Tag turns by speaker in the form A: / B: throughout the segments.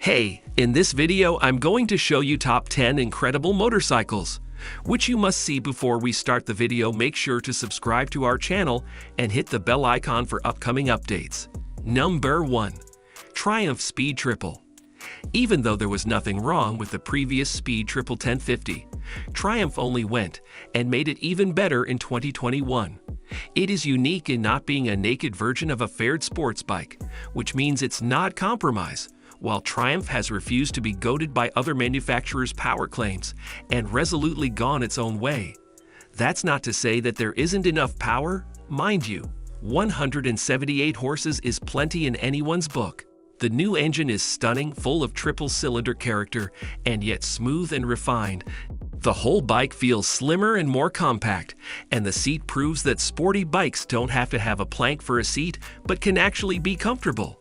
A: Hey, in this video I'm going to show you top 10 incredible motorcycles, which you must see. Before we start the video, make sure to subscribe to our channel and hit the bell icon for upcoming updates. Number 1. Triumph Speed Triple. Even though there was nothing wrong with the previous Speed Triple 1050, Triumph only went and made it even better in 2021. It is unique in not being a naked version of a fared sports bike, which means it's not compromise. While Triumph has refused to be goaded by other manufacturers' power claims and resolutely gone its own way. That's not to say that there isn't enough power. Mind you, 178 horses is plenty in anyone's book. The new engine is stunning, full of triple-cylinder character, and yet smooth and refined. The whole bike feels slimmer and more compact, and the seat proves that sporty bikes don't have to have a plank for a seat, but can actually be comfortable.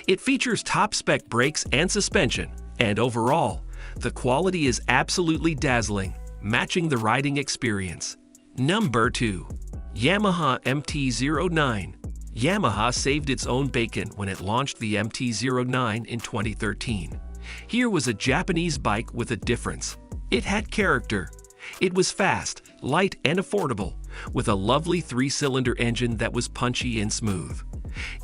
A: It features top-spec brakes and suspension, and overall, the quality is absolutely dazzling, matching the riding experience. Number 2. Yamaha MT-09. Yamaha saved its own bacon when it launched the MT-09 in 2013. Here was a Japanese bike with a difference. It had character. It was fast, light, and affordable, with a lovely 3-cylinder engine that was punchy and smooth.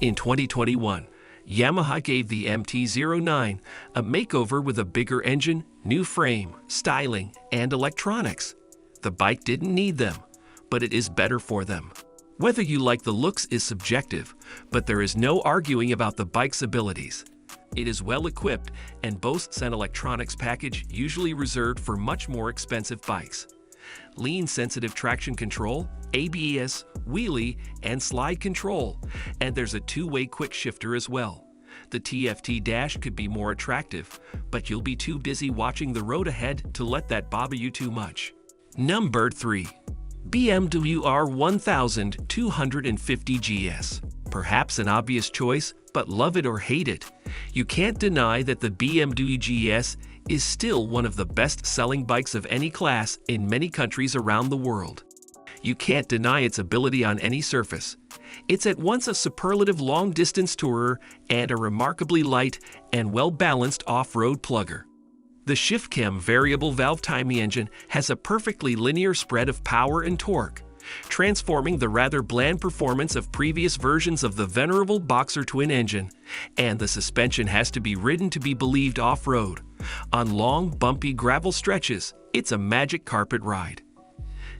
A: In 2021, Yamaha gave the MT-09 a makeover with a bigger engine, new frame, styling, and electronics. The bike didn't need them, but it is better for them. Whether you like the looks is subjective, but there is no arguing about the bike's abilities. It is well equipped and boasts an electronics package usually reserved for much more expensive bikes. Lean sensitive traction control, ABS, wheelie, and slide control, and there's a 2-way quick shifter as well. The TFT dash could be more attractive, but you'll be too busy watching the road ahead to let that bother you too much. Number 3. BMW R1250 GS. Perhaps an obvious choice, but love it or hate it, you can't deny that the BMW GS is still one of the best-selling bikes of any class in many countries around the world. You can't deny its ability on any surface. It's at once a superlative long-distance tourer and a remarkably light and well-balanced off-road plugger. The ShiftCam variable valve timing engine has a perfectly linear spread of power and torque, transforming the rather bland performance of previous versions of the venerable Boxer twin engine, and the suspension has to be ridden to be believed off-road. On long, bumpy gravel stretches, it's a magic carpet ride.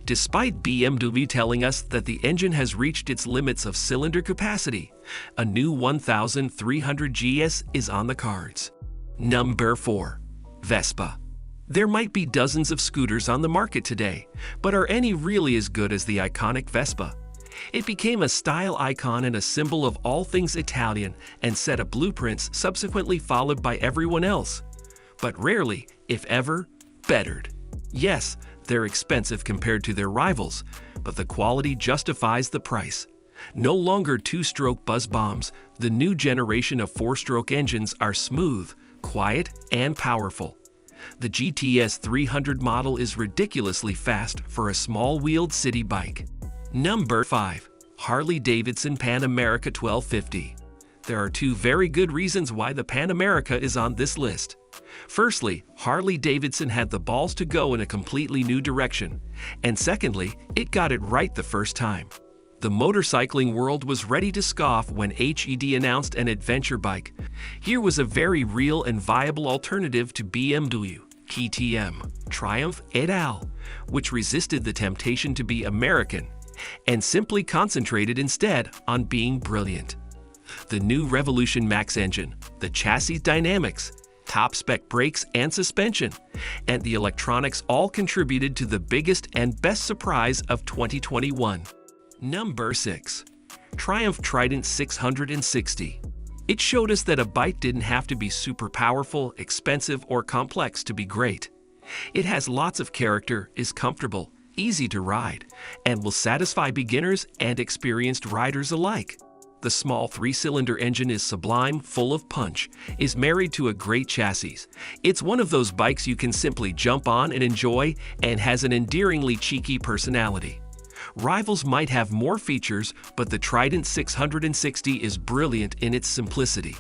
A: Despite BMW telling us that the engine has reached its limits of cylinder capacity, a new 1300 GS is on the cards. Number 4. Vespa. There might be dozens of scooters on the market today, but are any really as good as the iconic Vespa? It became a style icon and a symbol of all things Italian and set a blueprints subsequently followed by everyone else, but rarely, if ever, bettered. Yes, they're expensive compared to their rivals, but the quality justifies the price. No longer 2-stroke buzz bombs, the new generation of 4-stroke engines are smooth, quiet, and powerful. The GTS 300 model is ridiculously fast for a small-wheeled city bike. Number 5. Harley-Davidson Pan America 1250. There are 2 very good reasons why the Pan America is on this list. Firstly, Harley-Davidson had the balls to go in a completely new direction, and secondly, it got it right the first time. The motorcycling world was ready to scoff when HED announced an adventure bike. Here was a very real and viable alternative to BMW, KTM, Triumph et al., which resisted the temptation to be American and simply concentrated instead on being brilliant. The new Revolution Max engine, the chassis dynamics, top-spec brakes and suspension, and the electronics all contributed to the biggest and best surprise of 2021. Number 6. Triumph Trident 660. It showed us that a bike didn't have to be super powerful, expensive, or complex to be great. It has lots of character, is comfortable, easy to ride, and will satisfy beginners and experienced riders alike. The small 3-cylinder engine is sublime, full of punch, is married to a great chassis. It's one of those bikes you can simply jump on and enjoy, and has an endearingly cheeky personality. Rivals might have more features, but the Trident 660 is brilliant in its simplicity.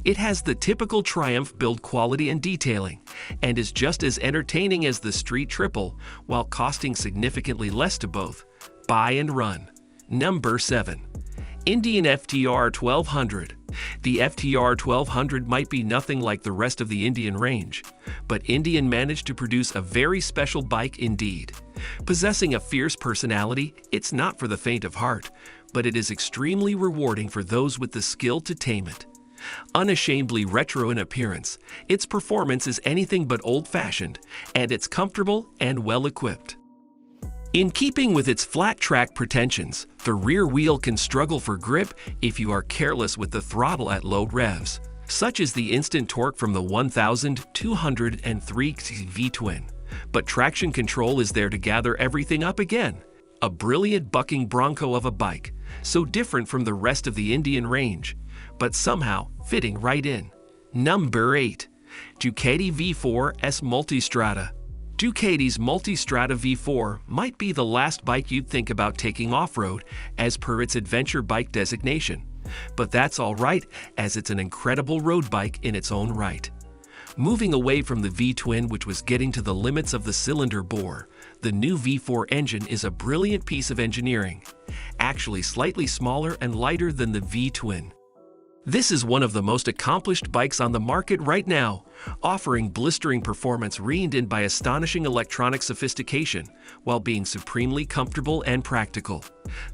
A: It has the typical Triumph build quality and detailing, and is just as entertaining as the Street Triple, while costing significantly less to both. Buy and run. Number 7. Indian FTR 1200. The FTR 1200 might be nothing like the rest of the Indian range, but Indian managed to produce a very special bike indeed. Possessing a fierce personality, it's not for the faint of heart, but it is extremely rewarding for those with the skill to tame it. Unashamedly retro in appearance, its performance is anything but old-fashioned, and it's comfortable and well-equipped. In keeping with its flat track pretensions, the rear wheel can struggle for grip if you are careless with the throttle at low revs. Such is the instant torque from the 1203 V-twin. But traction control is there to gather everything up again. A brilliant bucking bronco of a bike, so different from the rest of the Indian range, but somehow fitting right in. Number 8. Ducati V4 S Multistrada. Ducati's Multistrada V4 might be the last bike you'd think about taking off-road as per its adventure bike designation. But that's all right, as it's an incredible road bike in its own right. Moving away from the V-twin, which was getting to the limits of the cylinder bore, the new V4 engine is a brilliant piece of engineering, actually slightly smaller and lighter than the V-twin. This is one of the most accomplished bikes on the market right now, offering blistering performance reined in by astonishing electronic sophistication, while being supremely comfortable and practical.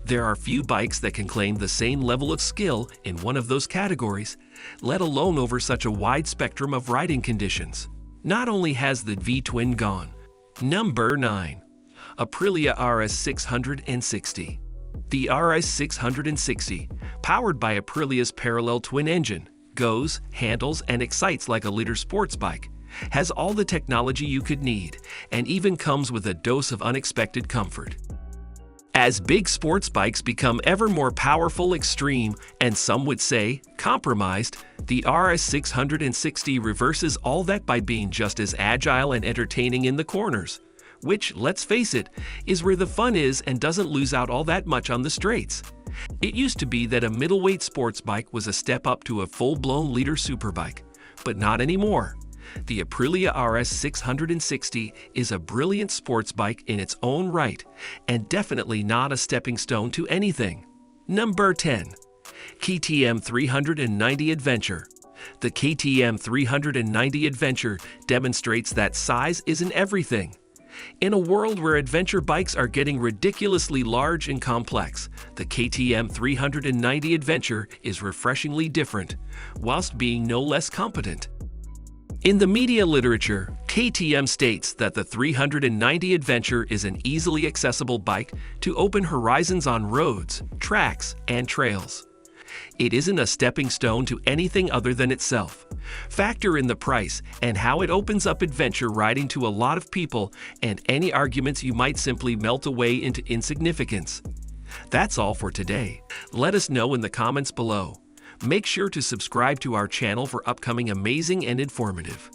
A: There are few bikes that can claim the same level of skill in one of those categories, let alone over such a wide spectrum of riding conditions. Not only has the V-twin gone. Number 9. Aprilia RS 660. The RS 660, powered by Aprilia's parallel twin engine, goes, handles, and excites like a liter sports bike, has all the technology you could need, and even comes with a dose of unexpected comfort. As big sports bikes become ever more powerful, extreme, and some would say, compromised, the RS 660 reverses all that by being just as agile and entertaining in the corners, which, let's face it, is where the fun is and doesn't lose out all that much on the straights. It used to be that a middleweight sports bike was a step up to a full-blown liter superbike, but not anymore. The Aprilia RS 660 is a brilliant sports bike in its own right, and definitely not a stepping stone to anything. Number 10. KTM 390 Adventure. The KTM 390 Adventure demonstrates that size isn't everything. In a world where adventure bikes are getting ridiculously large and complex, the KTM 390 Adventure is refreshingly different, whilst being no less competent. In the media literature, KTM states that the 390 Adventure is an easily accessible bike to open horizons on roads, tracks, and trails. It isn't a stepping stone to anything other than itself. Factor in the price and how it opens up adventure riding to a lot of people, and any arguments you might simply melt away into insignificance. That's all for today. Let us know in the comments below. Make sure to subscribe to our channel for upcoming amazing and informative